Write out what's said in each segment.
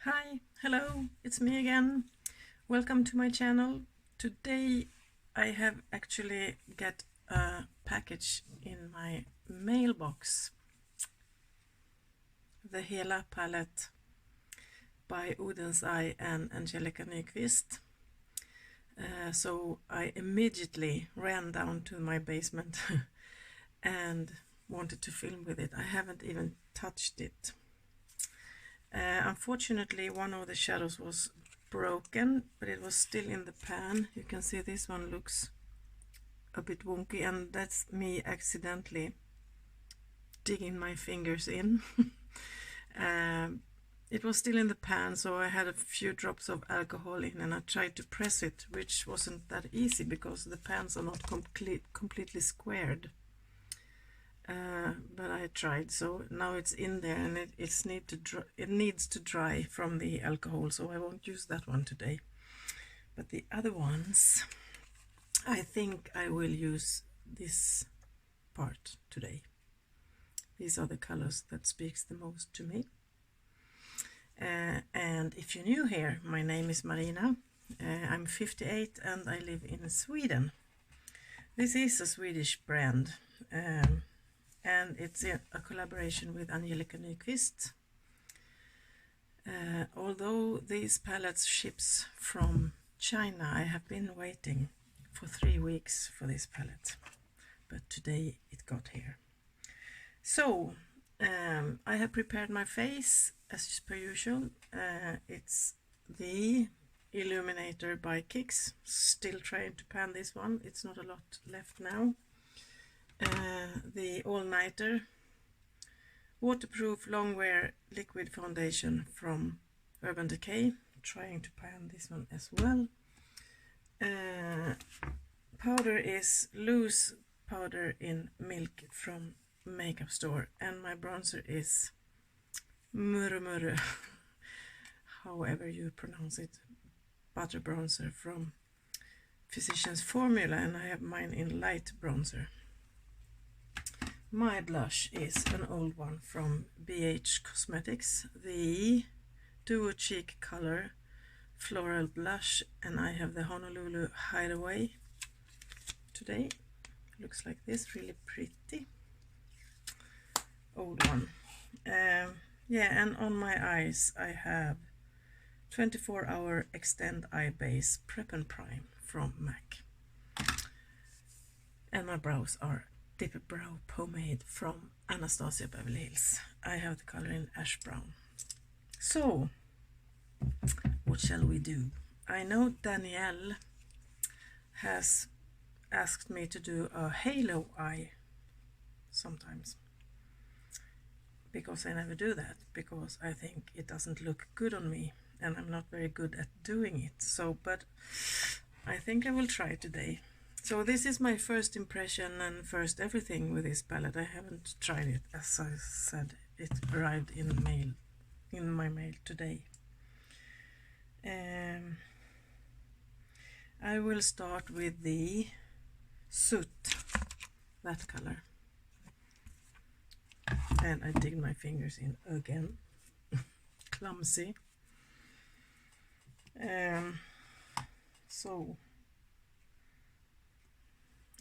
Hi, hello, it's me again. Welcome to my channel. Today I have actually got a package in my mailbox. The Hela palette by Oden's Eye and Angelica. So I immediately ran down to my basement and wanted to film with it. I haven't even touched it. Unfortunately, one of the shadows was broken, but it was still in the pan. You can see this one looks a bit wonky, and that's me accidentally digging my fingers in. It was still in the pan, so I had a few drops of alcohol in, and I tried to press it, which wasn't that easy because the pans are not completely squared. But I tried, so now it's in there, and it needs to dry from the alcohol, so I won't use that one today. But the other ones, I think I will use this part today. These are the colors that speaks the most to me. And if you're new here, my name is Marina. I'm 58 and I live in Sweden. This is a Swedish brand. And it's a collaboration with Angelica. Although these palettes ships from China, I have been waiting for 3 weeks for this palette, but today it got here. So I have prepared my face as per usual. It's the Illuminator by Kicks. Still trying to pan this one. It's not a lot left now. The all-nighter waterproof longwear liquid foundation from Urban Decay, trying to pan this one as well. Powder is loose powder in milk from makeup store, and my bronzer is Murumuru, however you pronounce it, butter bronzer from Physicians Formula, and I have mine in light bronzer. My blush is an old one from BH Cosmetics, the Duo Cheek Color Floral Blush, and I have the Honolulu Hideaway today. Looks like this, really pretty. Old one. Yeah, and on my eyes I have 24-hour Extend Eye Base Prep and Prime from MAC. And my brows are Dip Brow Pomade from Anastasia Beverly Hills. I have the color in ash brown. So, what shall we do? I know Danielle has asked me to do a halo eye sometimes, because I never do that, because I think it doesn't look good on me, and I'm not very good at doing it. So, but I think I will try today. So this is my first impression and first everything with this palette. I haven't tried it. As I said, it arrived in my mail today. I will start with the Soot, that color. And I dig my fingers in again. Clumsy. So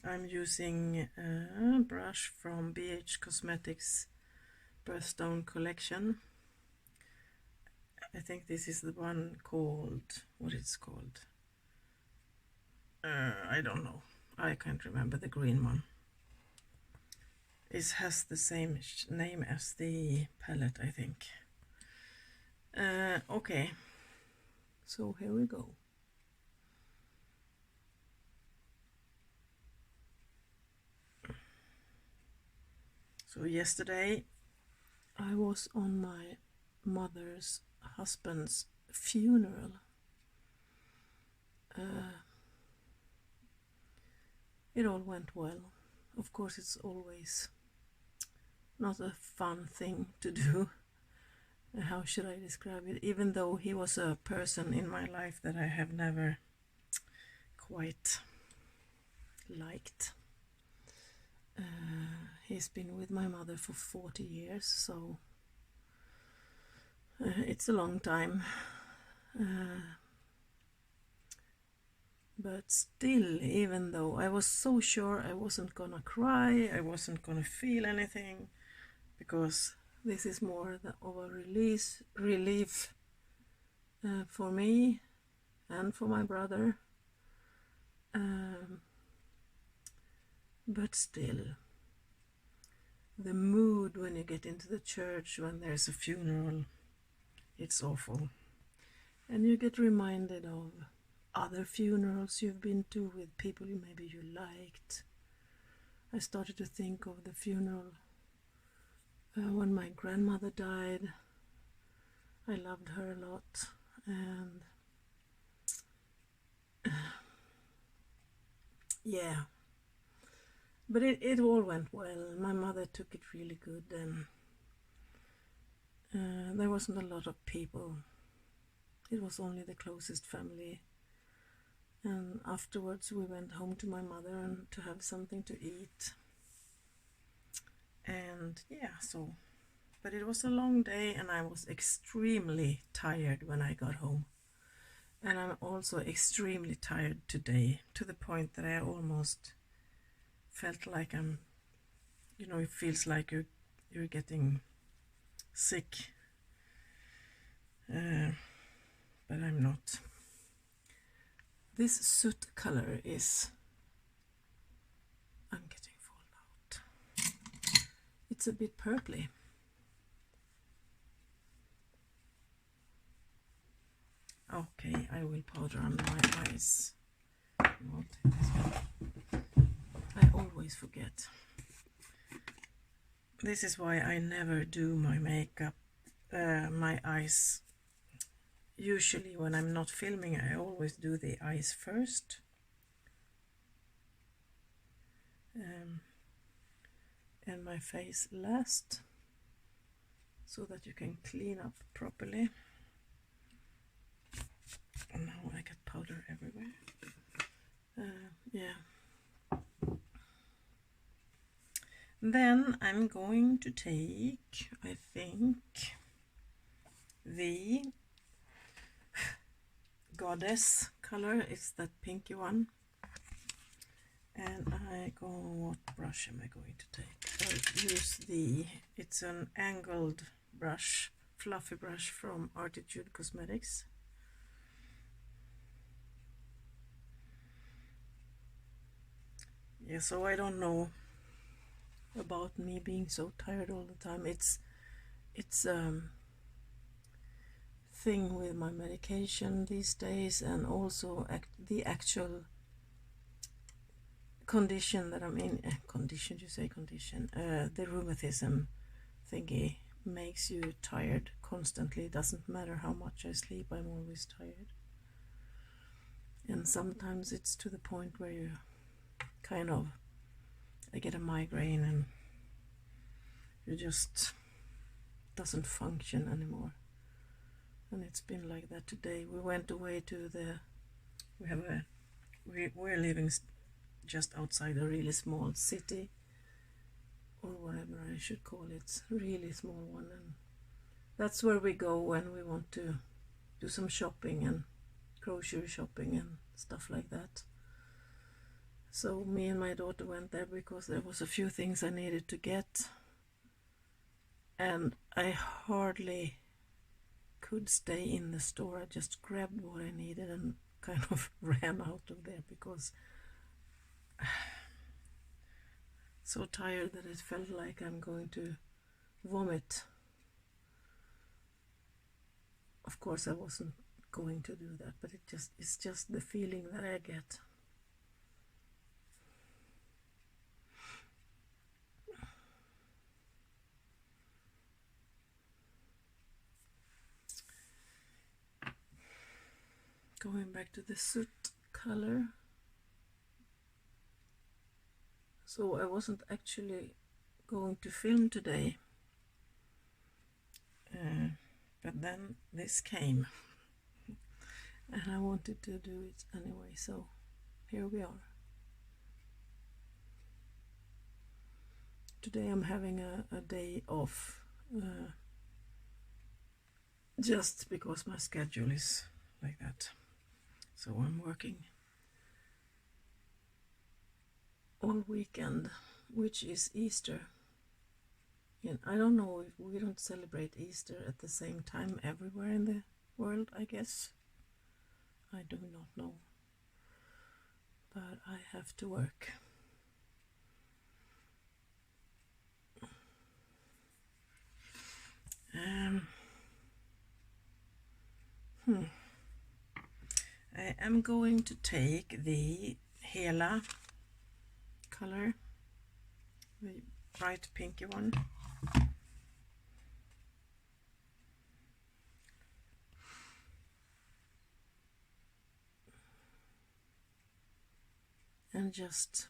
I'm using a brush from BH Cosmetics Birthstone collection. I think this is the one called, what it's called, I don't know, I can't remember the green one. It has the same name as the palette, I think. Okay, so here we go. So yesterday I was on my mother's husband's funeral. It all went well. Of course, it's always not a fun thing to do. How should I describe it? Even though he was a person in my life that I have never quite liked. He's been with my mother for 40 years, so It's a long time. But still, even though I was so sure I wasn't gonna cry, I wasn't gonna feel anything, because this is more of a relief for me and for my brother. But still, the mood when you get into the church, when there's a funeral, it's awful. And you get reminded of other funerals you've been to with people maybe you liked. I started to think of the funeral when my grandmother died. I loved her a lot, and yeah, but it all went well. My mother took it really good, and there wasn't a lot of people. It was only the closest family. And afterwards we went home to my mother and to have something to eat. And yeah, so, but it was a long day, and I was extremely tired when I got home. And I'm also extremely tired today, to the point that I almost felt like I'm, it feels like you're getting sick. But I'm not. This soot color is, I'm getting fallout. It's a bit purpley. Okay, I will powder under my eyes. I always forget. This is why I never do my makeup, my eyes. Usually when I'm not filming, I always do the eyes first. And my face last, so that you can clean up properly. And now I get powder everywhere. Yeah. Then I'm going to take, I think, the Goddess color. It's that pinky one. And what brush am I going to take? I'll use it's an angled brush, fluffy brush from Artitude Cosmetics. Yeah, so I don't know about me being so tired all the time. It's thing with my medication these days, and also the actual condition that I'm in. The rheumatism thingy makes you tired constantly. It doesn't matter how much I sleep, I'm always tired. And sometimes it's to the point where you I get a migraine, and you just doesn't function anymore. And it's been like that today. We went away to we're living just outside a really small city, or whatever I should call it, really small one, and that's where we go when we want to do some shopping and grocery shopping and stuff like that. So me and my daughter went there because there was a few things I needed to get, and I hardly could stay in the store. I just grabbed what I needed and kind of ran out of there, because so tired that it felt like I'm going to vomit. Of course I wasn't going to do that, but it's just the feeling that I get. Going back to the soot color. So I wasn't actually going to film today, but then this came and I wanted to do it anyway, so here we are. Today I'm having a day off, just because my schedule is like that. So I'm working all weekend, which is Easter. And I don't know if we don't celebrate Easter at the same time everywhere in the world, I guess. I do not know. But I have to work. I am going to take the Hela color, the bright pinky one. And just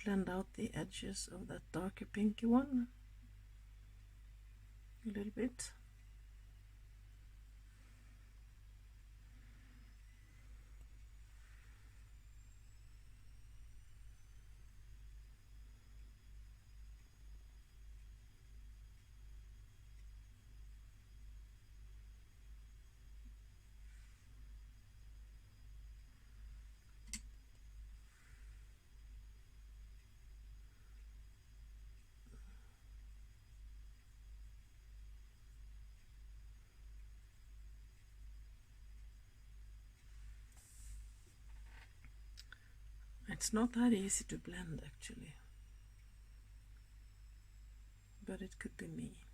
blend out the edges of that darker pinky one a little bit. It's not that easy to blend actually, but it could be me.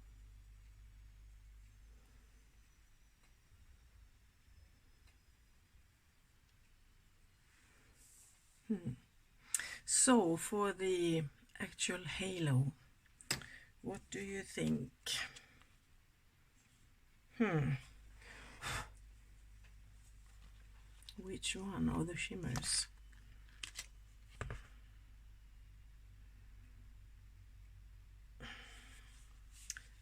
So for the actual halo, what do you think? Which one are the shimmers?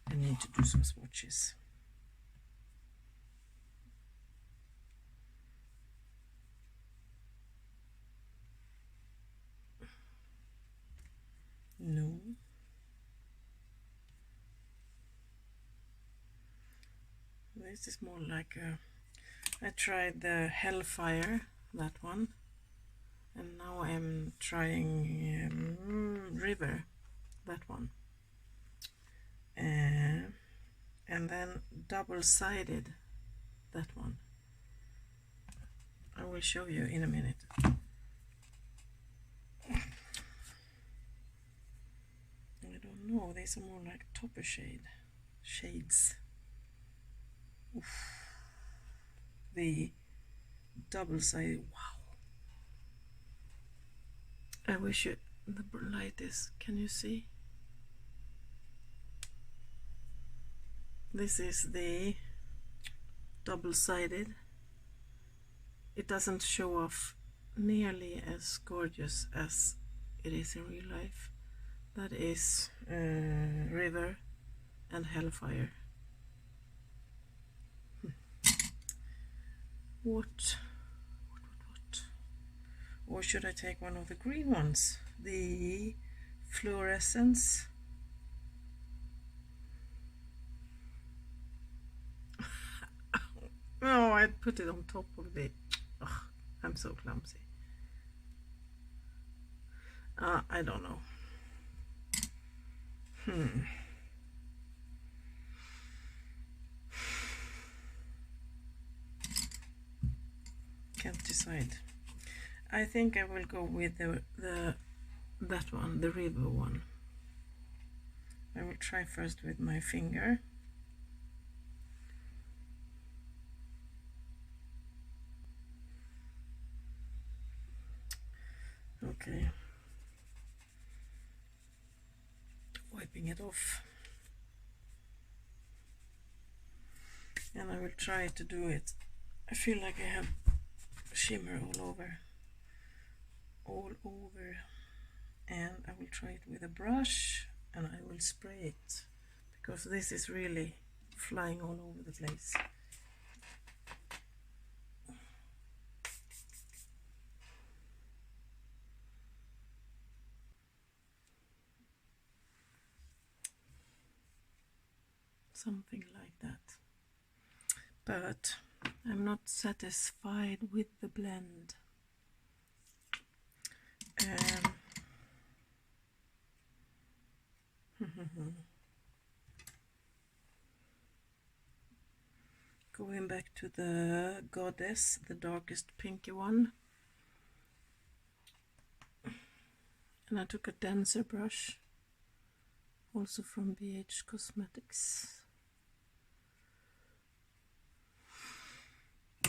I need to do some swatches. No. This is more like a... I tried the Hellfire, that one. And now I'm trying River, that one. And then double-sided, that one. I will show you in a minute. I don't know, these are more like topper shades. Oof. The double-sided, wow. I wish you, the light is, can you see? This is the double-sided. It doesn't show off nearly as gorgeous as it is in real life. That is River and Hellfire. What? Or should I take one of the green ones? The fluorescence. Oh, I put it on top of the... Ugh, I'm so clumsy. I don't know. Can't decide. I think I will go with that one, the river one. I will try first with my finger. Okay. Wiping it off. And I will try to do it. I feel like I have shimmer all over. And I will try it with a brush and I will spray it because this is really flying all over the place. Something like that. but I'm not satisfied with the blend. Going back to the Goddess, the darkest pinky one, and I took a denser brush, also from BH Cosmetics,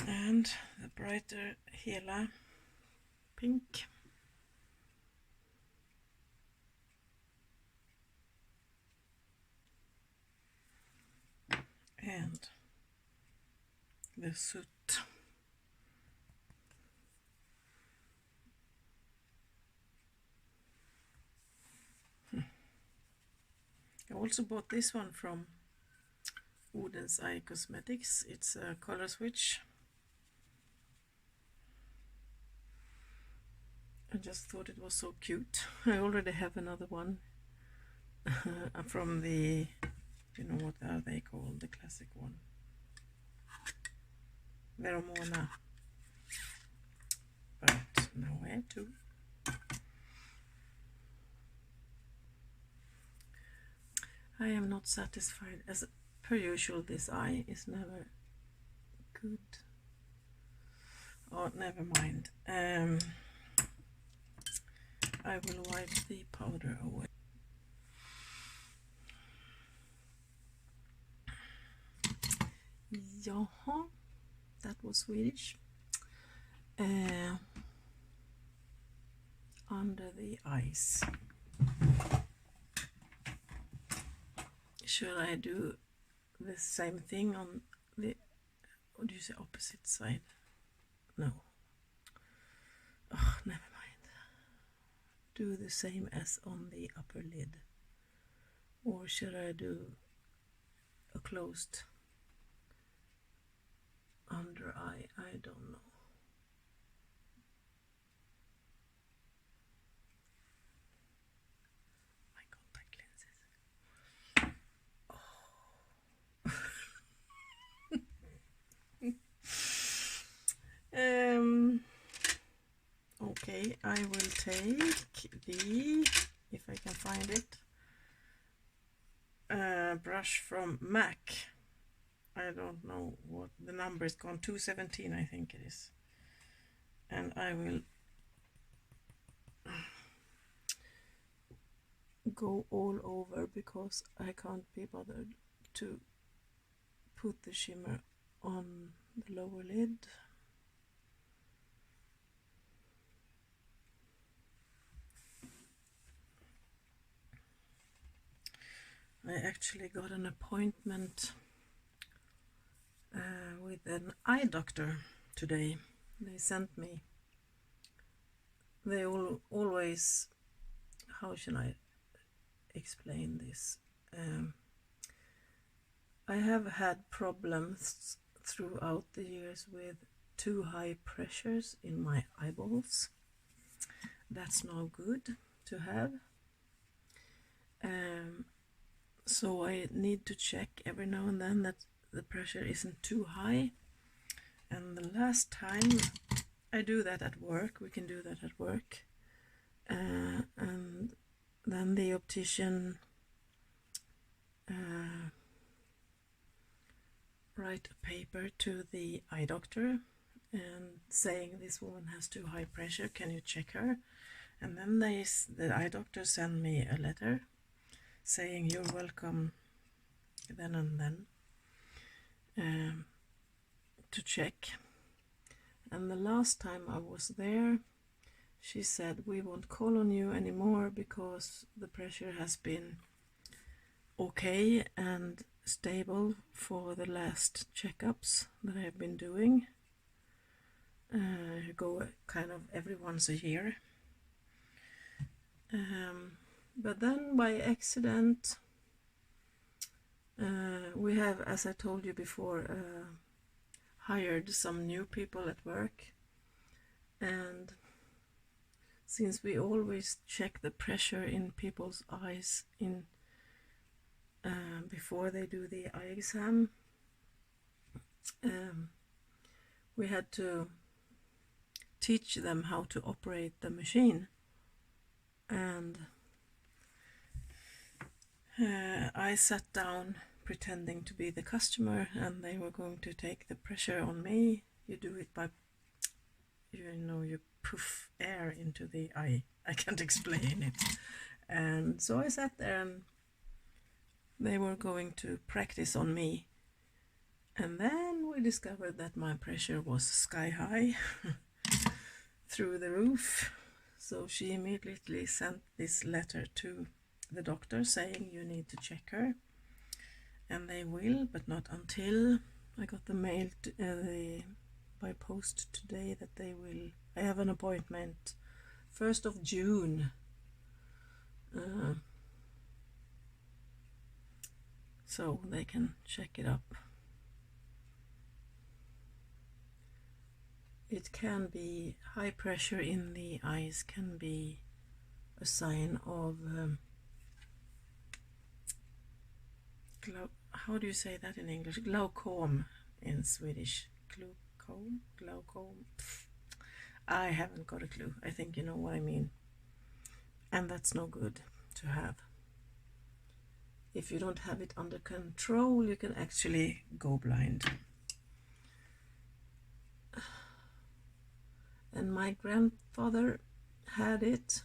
and the brighter Hela pink. And the soot. I also bought this one from Oden's Eye Cosmetics. It's a color switch. I just thought it was so cute. I already have another one from the, you know what are they called, the classic one, Veromona, but now I have two. I am not satisfied. As per usual, this eye is never good. Oh, never mind. I will wipe the powder away. Jaha, that was Swedish. Under the eyes. Should I do the same thing on the, what do you say, opposite side? No. Oh, never mind. Do the same as on the upper lid. Or should I do a closed under eye? I don't know. My contact lenses. Okay, I will take the, if I can find it, brush from MAC. I don't know what the number is gone, 217 I think it is. And I will go all over because I can't be bothered to put the shimmer on the lower lid. I actually got an appointment with an eye doctor today. They sent me. They always, how should I explain this? I have had problems throughout the years with too high pressures in my eyeballs. That's no good to have. So I need to check every now and then that the pressure isn't too high. And the last time I do that at work, we can do that at work, and then the optician write a paper to the eye doctor and saying this woman has too high pressure, can you check her? And then the eye doctor send me a letter saying you're welcome then and then to check. And the last time I was there, she said we won't call on you anymore because the pressure has been okay and stable for the last checkups that I've been doing. I go kind of every once a year. But then by accident, we have, as I told you before, hired some new people at work, and since we always check the pressure in people's eyes before they do the eye exam, we had to teach them how to operate the machine, and I sat down pretending to be the customer, and they were going to take the pressure on me. You do it by, you puff air into the eye. I can't explain it. And so I sat there, and they were going to practice on me. And then we discovered that my pressure was sky high, through the roof. So she immediately sent this letter to the doctor saying, you need to check her. And they will, but not until. I got the mail by post today that they will. I have an appointment 1st of June. So they can check it up. It can be, high pressure in the eyes can be a sign of how do you say that in English? Glaucom in Swedish. Glaucom. I haven't got a clue. I think you know what I mean. And that's no good to have. If you don't have it under control, you can actually go blind. And my grandfather had it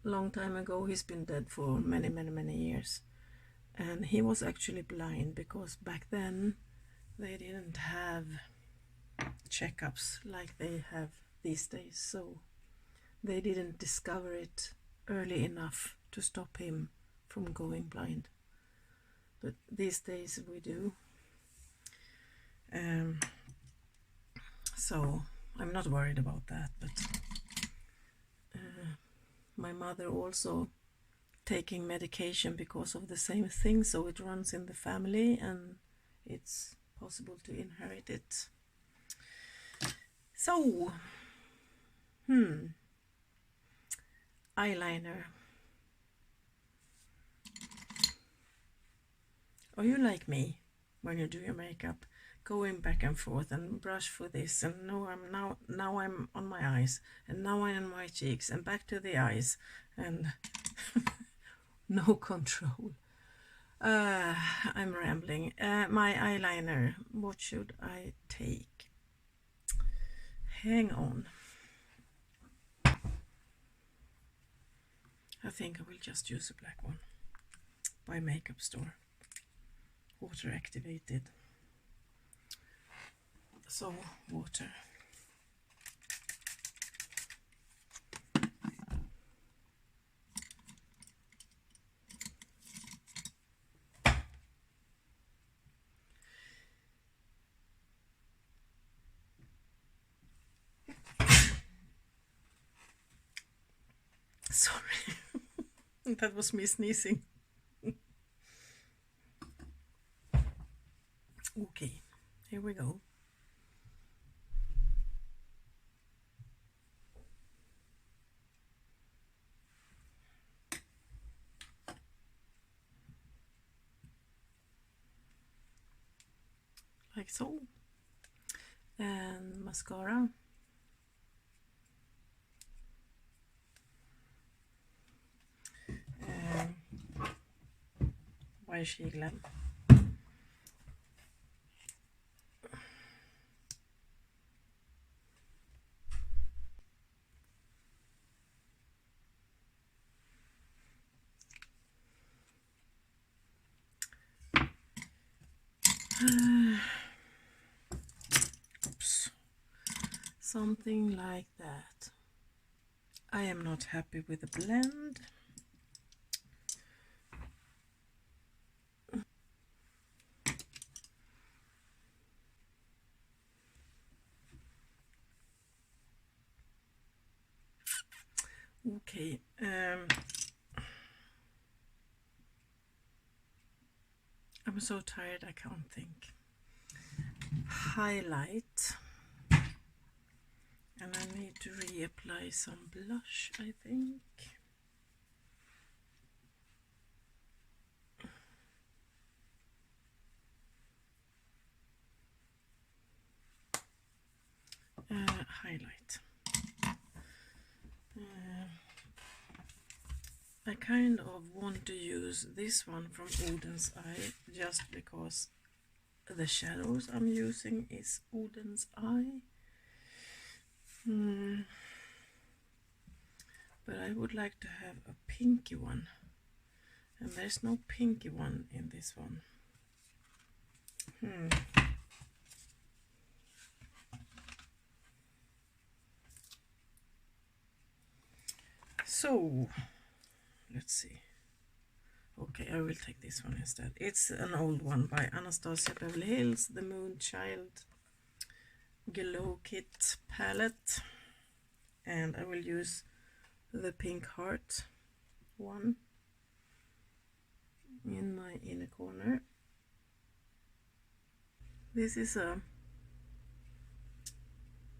a long time ago. He's been dead for many years. And he was actually blind because back then they didn't have checkups like they have these days. So they didn't discover it early enough to stop him from going blind. But these days we do. So I'm not worried about that, but my mother also taking medication because of the same thing, so it runs in the family and it's possible to inherit it. So, eyeliner. Are you like me when you do your makeup? Going back and forth and brush for this, and no, now I'm on my eyes, and now I'm on my cheeks, and back to the eyes, and no control. I'm rambling. My eyeliner, what should I take? Hang on. I think I will just use a black one by Makeup Store. Water activated. So, water. Sorry, that was me sneezing. Okay, here we go. Like so. And mascara. By Hela. Oops. Something like that. I am not happy with the blend. Okay, I'm so tired I can't think. Highlight, and I need to reapply some blush, I think. highlight. I kind of want to use this one from Oden's Eye just because the shadows I'm using is Oden's Eye. But I would like to have a pinky one, and there's no pinky one in this one. So let's see. Okay, I will take this one instead. It's an old one by Anastasia Beverly Hills, the Moonchild Glow Kit palette, and I will use the pink heart one in my inner corner. This is a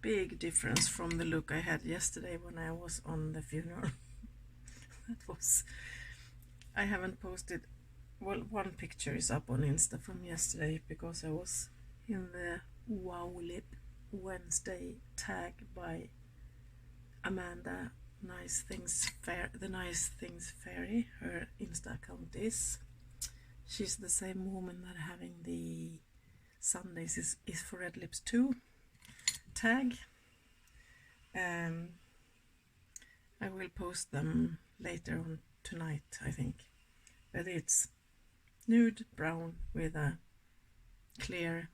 big difference from the look I had yesterday when I was on the funeral. I haven't posted, well, one picture is up on Insta from yesterday because I was in the Wow Lip Wednesday tag by Amanda Nice Things the Nice Things Fairy. Her Insta account is. She's the same woman that having the Sundays is for Red Lips 2 tag. I will post them later on tonight, I think. But it's nude brown with a clear,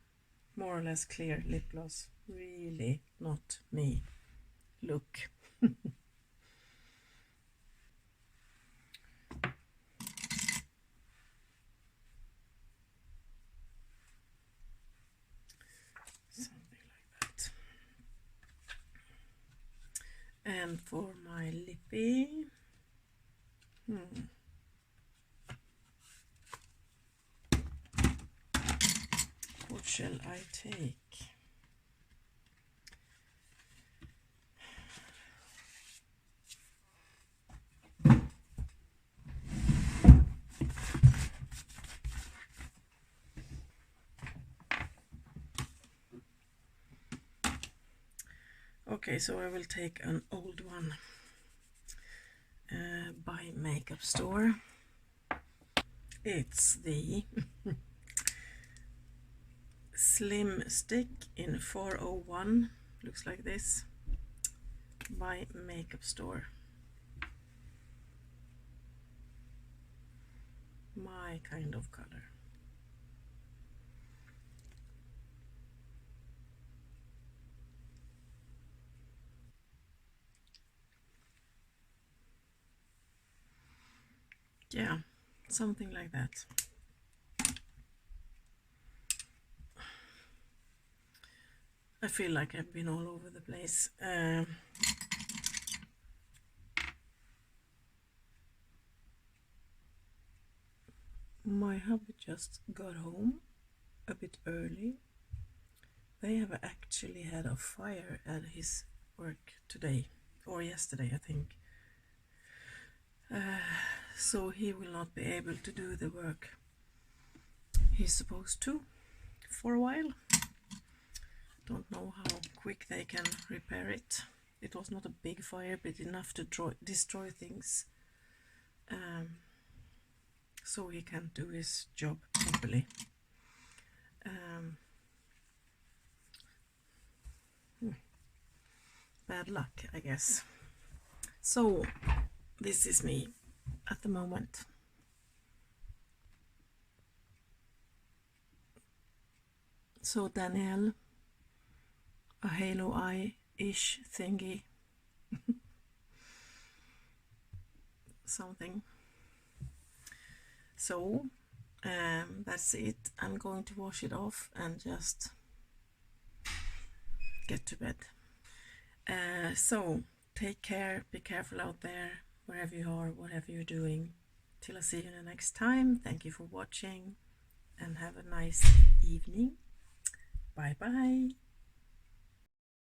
more or less clear lip gloss. Really not me look. Something like that. And for my lippy, what shall I take? Okay, so I will take an old one by Makeup Store. It's the Slim Stick in 401, looks like this, by Makeup Store. My kind of color. Yeah, something like that. I feel like I've been all over the place. My hubby just got home a bit early. They have actually had a fire at his work today, or yesterday I think. So he will not be able to do the work he's supposed to for a while. Don't know how quick they can repair it. It was not a big fire, but enough to destroy things, so he can do his job properly. Bad luck, I guess. So this is me at the moment. So Danielle, a halo eye-ish thingy. Something. So that's it. I'm going to wash it off and just get to bed. So take care, be careful out there, wherever you are, whatever you're doing. Till I see you the next time. Thank you for watching and have a nice evening. Bye bye.